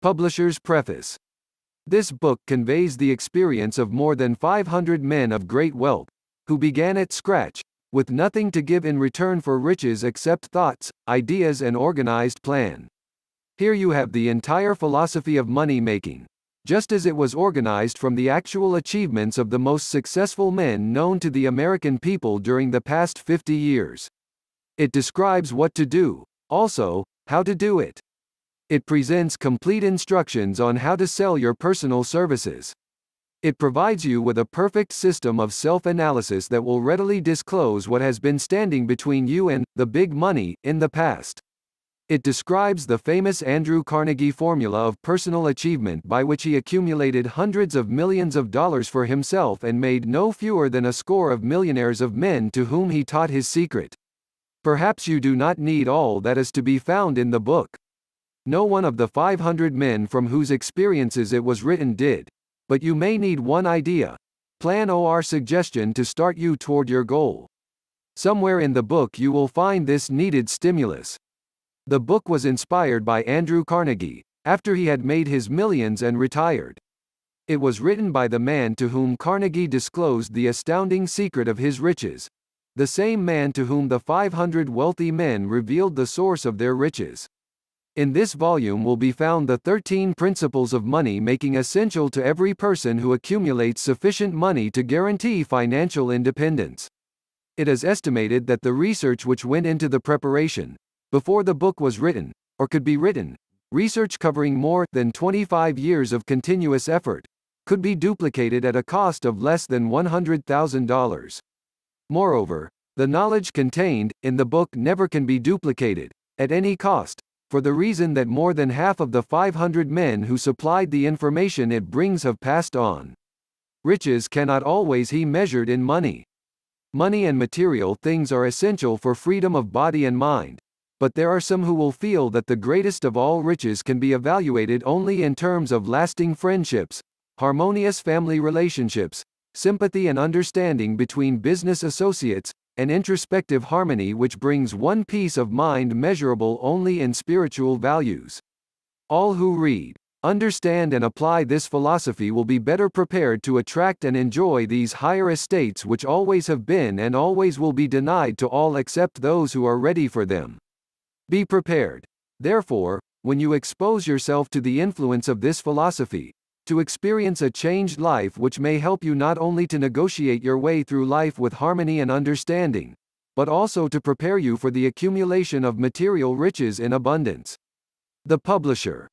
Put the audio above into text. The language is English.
Publisher's preface. This book conveys the experience of more than 500 men of great wealth, who began at scratch, with nothing to give in return for riches except thoughts, ideas and organized plan. Here you have the entire philosophy of money-making, just as it was organized from the actual achievements of the most successful men known to the American people during the past 50 years. It describes what to do, also, how to do it. It presents complete instructions on how to sell your personal services. It provides you with a perfect system of self-analysis that will readily disclose what has been standing between you and the big money in the past. It describes the famous Andrew Carnegie formula of personal achievement by which he accumulated hundreds of millions of dollars for himself and made no fewer than a score of millionaires of men to whom he taught his secret. Perhaps you do not need all that is to be found in the book. No one of the 500 men from whose experiences it was written did. But you may need one idea, plan or suggestion to start you toward your goal. Somewhere in the book you will find this needed stimulus. The book was inspired by Andrew Carnegie, after he had made his millions and retired. It was written by the man to whom Carnegie disclosed the astounding secret of his riches, the same man to whom the 500 wealthy men revealed the source of their riches. In this volume will be found the 13 principles of money making essential to every person who accumulates sufficient money to guarantee financial independence. It is estimated that the research which went into the preparation, before the book was written, or could be written, research covering more than 25 years of continuous effort, could be duplicated at a cost of less than $100,000. Moreover, the knowledge contained in the book never can be duplicated, at any cost, for the reason that more than half of the 500 men who supplied the information it brings have passed on. Riches cannot always be measured in money. Money and material things are essential for freedom of body and mind, but there are some who will feel that the greatest of all riches can be evaluated only in terms of lasting friendships, harmonious family relationships, sympathy and understanding between business associates, and introspective harmony which brings one peace of mind measurable only in spiritual values. All who read, understand and apply this philosophy will be better prepared to attract and enjoy these higher estates which always have been and always will be denied to all except those who are ready for them. Be prepared, therefore, when you expose yourself to the influence of this philosophy, to experience a changed life which may help you not only to negotiate your way through life with harmony and understanding, but also to prepare you for the accumulation of material riches in abundance. The Publisher.